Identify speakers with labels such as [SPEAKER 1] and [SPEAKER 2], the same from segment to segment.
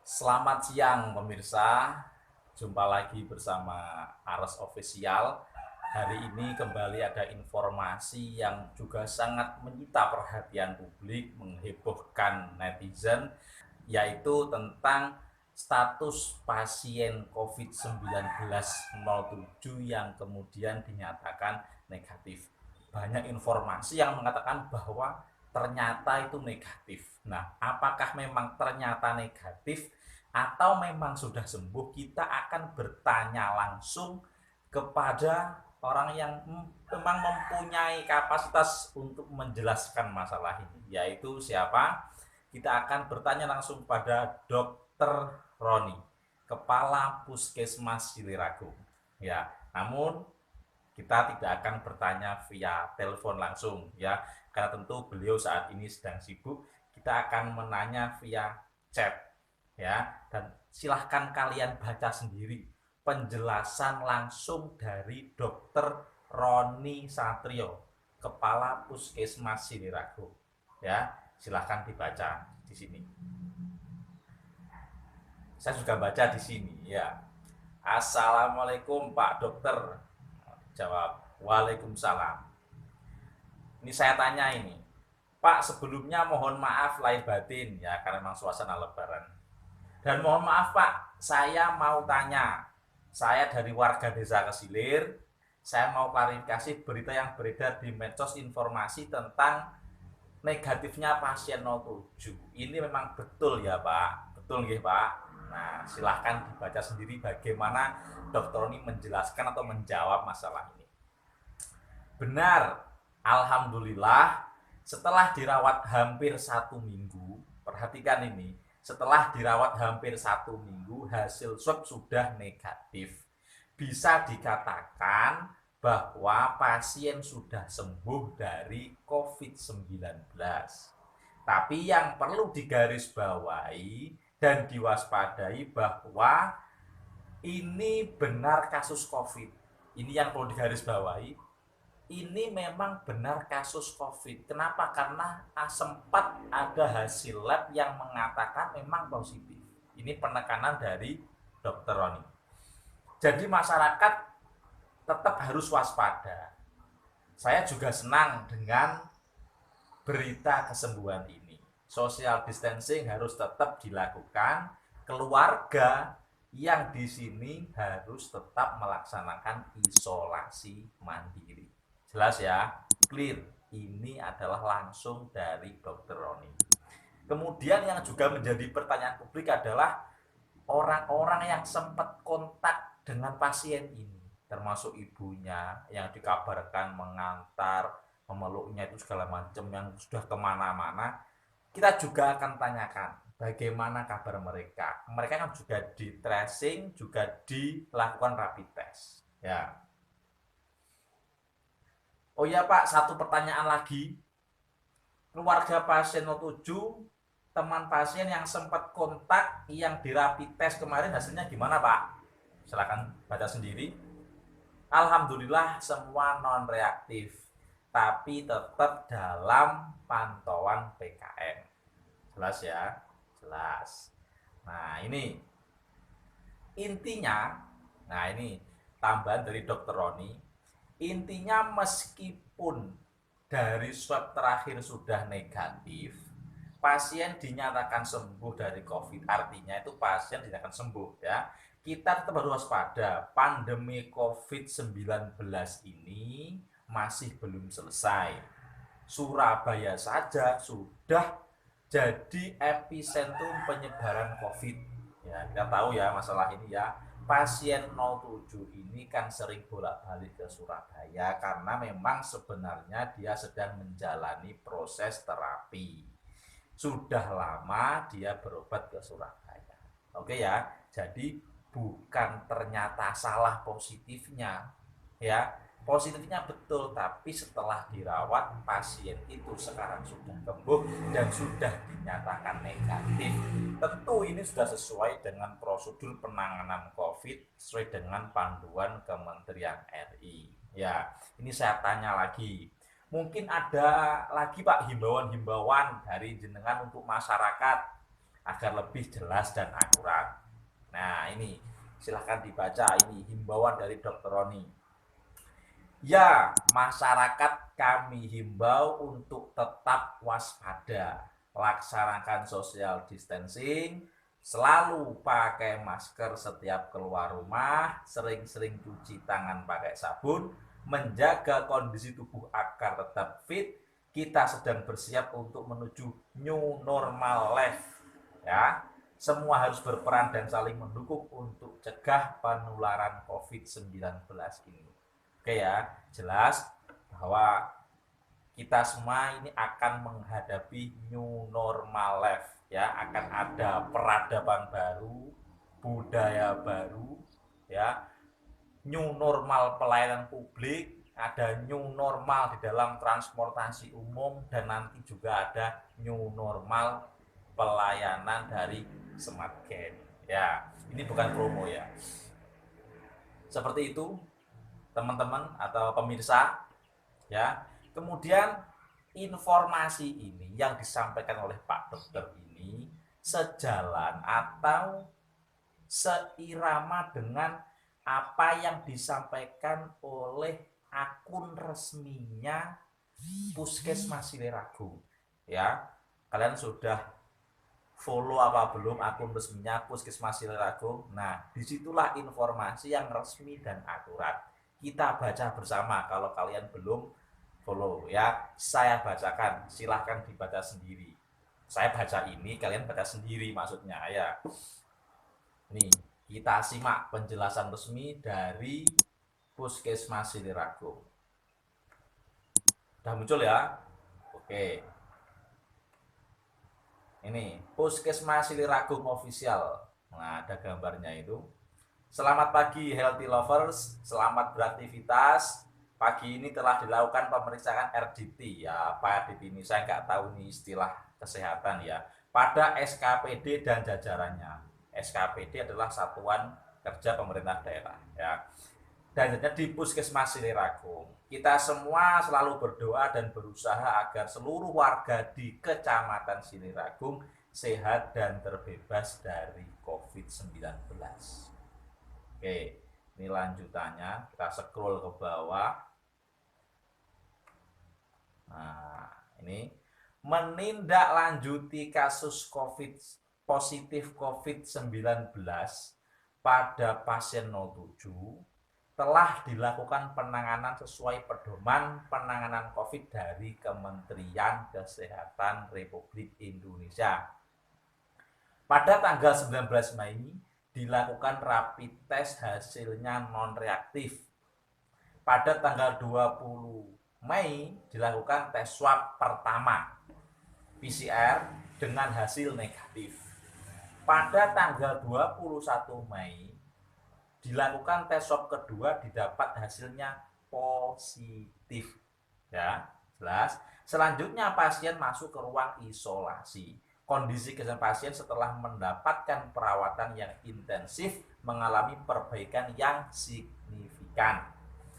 [SPEAKER 1] Selamat siang pemirsa, jumpa lagi bersama Ares Official. Hari ini kembali ada informasi yang juga sangat menyita perhatian publik, menghebohkan netizen, yaitu tentang status pasien COVID-19 yang kemudian dinyatakan negatif. Banyak informasi yang mengatakan bahwa ternyata itu negatif. Nah, apakah memang ternyata negatif atau memang sudah sembuh? Kita akan bertanya langsung kepada orang yang memang mempunyai kapasitas untuk menjelaskan masalah ini, yaitu siapa? Kita akan bertanya langsung pada Dokter Roni, Kepala Puskesmas Siliragung. Ya, namun kita tidak akan bertanya via telepon langsung ya, karena tentu beliau saat ini sedang sibuk. Kita akan menanya via chat ya, dan silahkan kalian baca sendiri penjelasan langsung dari Dokter Roni Satrio, Kepala Puskesmas Siliragung ya. Silahkan dibaca di sini. Saya juga baca di sini ya. Assalamualaikum Pak Dokter. Jawab, Waalaikumsalam. Ini saya tanya ini, Pak, sebelumnya mohon maaf lahir batin ya, karena memang suasana lebaran. Dan mohon maaf Pak, saya mau tanya, saya dari warga desa Kesilir, saya mau klarifikasi berita yang beredar di medsos, informasi tentang negatifnya pasien 07. Ini memang betul ya Pak? Betul nggih Pak? Nah, silahkan dibaca sendiri bagaimana Dokter ini menjelaskan atau menjawab masalah ini. Benar, alhamdulillah setelah dirawat hampir 1 minggu, perhatikan ini, setelah dirawat hampir 1 minggu hasil swab sudah negatif. Bisa dikatakan bahwa pasien sudah sembuh dari COVID-19. Tapi yang perlu digarisbawahi dan diwaspadai bahwa ini benar kasus COVID. Ini yang perlu digarisbawahi, ini memang benar kasus COVID. Kenapa? Karena sempat ada hasil lab yang mengatakan memang positif. Ini penekanan dari Dokter Roni. Jadi masyarakat tetap harus waspada. Saya juga senang dengan berita kesembuhan ini. Social distancing harus tetap dilakukan. Keluarga yang di sini harus tetap melaksanakan isolasi mandiri. Jelas ya, clear. Ini adalah langsung dari Dokter Roni. Kemudian yang juga menjadi pertanyaan publik adalah orang-orang yang sempat kontak dengan pasien ini, termasuk ibunya yang dikabarkan mengantar, memeluknya itu segala macam, yang sudah kemana-mana. Kita juga akan tanyakan bagaimana kabar mereka. Mereka kan juga di tracing, juga dilakukan rapid test. Ya, oh iya Pak, satu pertanyaan lagi. Keluarga pasien 07, teman pasien yang sempat kontak yang di rapid test kemarin hasilnya gimana Pak? Silakan baca sendiri. Alhamdulillah semua non reaktif, tapi tetap dalam pantauan PKM. Jelas ya? Jelas. Nah, ini intinya, nah ini tambahan dari Dokter Roni. Intinya meskipun dari swab terakhir sudah negatif, pasien dinyatakan sembuh dari COVID. Artinya itu pasien dinyatakan sembuh ya. Kita tetap harus waspada. Pandemi COVID-19 ini masih belum selesai. Surabaya saja sudah jadi epicentrum penyebaran COVID. Ya, kita tahu ya masalah ini ya. Pasien 07 ini kan sering bolak-balik ke Surabaya karena memang sebenarnya dia sedang menjalani proses terapi. Sudah lama dia berobat ke Surabaya. Oke ya, jadi bukan ternyata salah positifnya ya. Positifnya betul, tapi setelah dirawat pasien itu sekarang sudah sembuh dan sudah dinyatakan negatif. Tentu ini sudah sesuai dengan prosedur penanganan COVID sesuai dengan panduan Kementerian RI. Ya, ini saya tanya lagi. Mungkin ada lagi Pak himbauan-himbauan dari jenengan untuk masyarakat agar lebih jelas dan akurat. Nah, ini silahkan dibaca, ini himbauan dari Dr. Roni. Ya, masyarakat kami himbau untuk tetap waspada, laksanakan social distancing, selalu pakai masker setiap keluar rumah, sering-sering cuci tangan pakai sabun, menjaga kondisi tubuh agar tetap fit. Kita sedang bersiap untuk menuju new normal life. Ya, semua harus berperan dan saling mendukung untuk cegah penularan COVID-19 ini. Oke ya, jelas bahwa kita semua ini akan menghadapi new normal life ya, akan ada peradaban baru, budaya baru ya, new normal pelayanan publik, ada new normal di dalam transportasi umum, dan nanti juga ada new normal pelayanan dari Smartgen ya. Ini bukan promo ya. Seperti itu teman-teman atau pemirsa ya. Kemudian informasi ini yang disampaikan oleh Pak Dokter ini sejalan atau seirama dengan apa yang disampaikan oleh akun resminya Puskesmas Siliragung ya. Kalian sudah follow apa belum akun resminya Puskesmas Siliragung? Nah, disitulah informasi yang resmi dan akurat. Kita baca bersama. Kalau kalian belum follow ya, saya bacakan, silahkan dibaca sendiri. Saya baca ini, kalian baca sendiri maksudnya ya. Nih, kita simak penjelasan resmi dari Puskesmas Siliragung. Udah muncul ya? Oke. Ini Puskesmas Siliragung Official. Nah, ada gambarnya itu. Selamat pagi healthy lovers, selamat beraktivitas. Pagi ini telah dilakukan pemeriksaan RDT ya. Apa RDT ini? Saya nggak tahu nih istilah kesehatan ya. Pada SKPD dan jajarannya. SKPD adalah Satuan Kerja Pemerintah Daerah ya. Dan di Puskesmas Siliragung. Kita semua selalu berdoa dan berusaha agar seluruh warga di Kecamatan Siliragung sehat dan terbebas dari COVID-19. Oke, ini lanjutannya. Kita scroll ke bawah. Nah, ini menindaklanjuti kasus positif COVID-19 pada pasien 07 telah dilakukan penanganan sesuai pedoman penanganan COVID dari Kementerian Kesehatan Republik Indonesia. Pada tanggal 19 Mei dilakukan rapid test, hasilnya non-reaktif. Pada tanggal 20 Mei dilakukan tes swab pertama PCR dengan hasil negatif. Pada tanggal 21 Mei dilakukan tes swab kedua, didapat hasilnya positif ya. Jelas. Selanjutnya pasien masuk ke ruang isolasi. Kondisi kesehatan pasien setelah mendapatkan perawatan yang intensif mengalami perbaikan yang signifikan.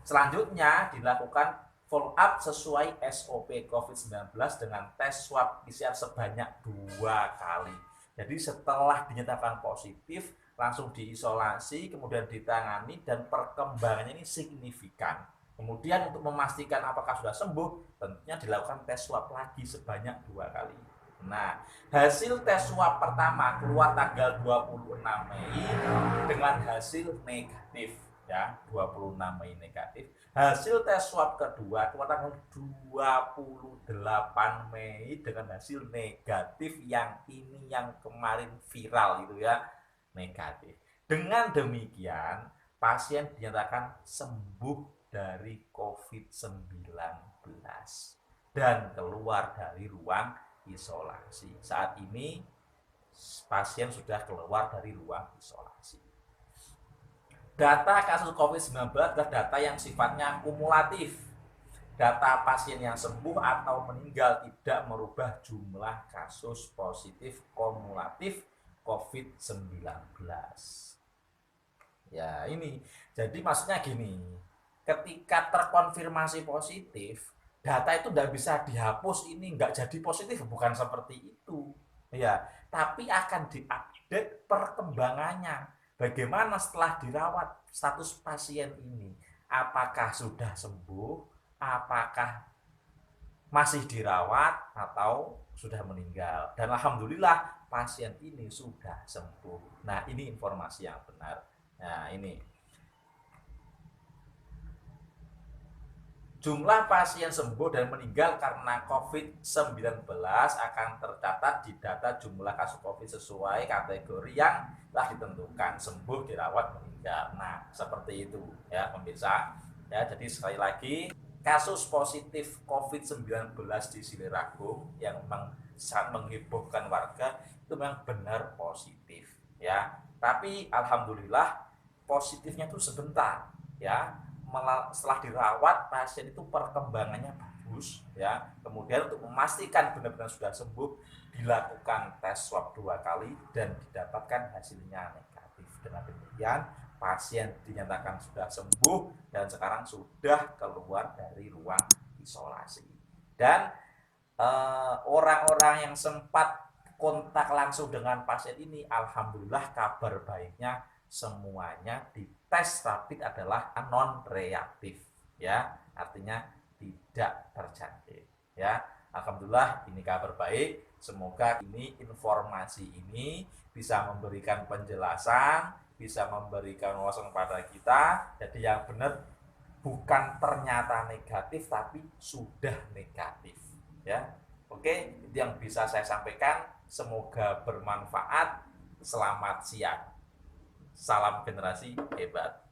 [SPEAKER 1] Selanjutnya dilakukan follow up sesuai SOP COVID-19 dengan tes swab PCR sebanyak 2 kali. Jadi setelah dinyatakan positif langsung diisolasi, kemudian ditangani, dan perkembangannya ini signifikan. Kemudian untuk memastikan apakah sudah sembuh, tentunya dilakukan tes swab lagi sebanyak 2 kali. Nah, hasil tes swab pertama keluar tanggal 26 Mei dengan hasil negatif ya, 26 Mei negatif. Hasil tes swab kedua keluar tanggal 28 Mei dengan hasil negatif, yang ini yang kemarin viral gitu ya, negatif. Dengan demikian, pasien dinyatakan sembuh dari COVID-19 dan keluar dari ruang isolasi. Saat ini pasien sudah keluar dari ruang isolasi. Data kasus COVID-19 adalah data yang sifatnya kumulatif. Data pasien yang sembuh atau meninggal tidak merubah jumlah kasus positif kumulatif COVID-19. Ya ini, jadi maksudnya gini, ketika terkonfirmasi positif, data itu tidak bisa dihapus, ini nggak jadi positif, bukan seperti itu. Ya, tapi akan diupdate perkembangannya. Bagaimana setelah dirawat status pasien ini? Apakah sudah sembuh? Apakah masih dirawat atau sudah meninggal? Dan alhamdulillah pasien ini sudah sembuh. Nah, ini informasi yang benar. Nah, ini jumlah pasien sembuh dan meninggal karena COVID-19 akan tercatat di data jumlah kasus COVID sesuai kategori yang telah ditentukan, sembuh, dirawat, meninggal. Nah, seperti itu ya pemirsa. Ya, jadi sekali lagi, kasus positif COVID-19 di Siliragung yang memang sangat menghebohkan warga itu memang benar positif ya. Tapi alhamdulillah positifnya itu sebentar ya. Setelah dirawat pasien itu perkembangannya bagus ya, kemudian untuk memastikan benar-benar sudah sembuh dilakukan tes swab 2 kali dan didapatkan hasilnya negatif. Dengan demikian pasien dinyatakan sudah sembuh dan sekarang sudah keluar dari ruang isolasi. Dan orang-orang yang sempat kontak langsung dengan pasien ini, alhamdulillah kabar baiknya semuanya dites rapid adalah non reaktif ya, artinya tidak terjangkit ya. Alhamdulillah ini kabar baik. Semoga ini informasi ini bisa memberikan penjelasan, bisa memberikan wawasan kepada kita. Jadi yang benar bukan ternyata negatif tapi sudah negatif ya. Oke, itu yang bisa saya sampaikan. Semoga bermanfaat. Selamat siang. Salam generasi hebat.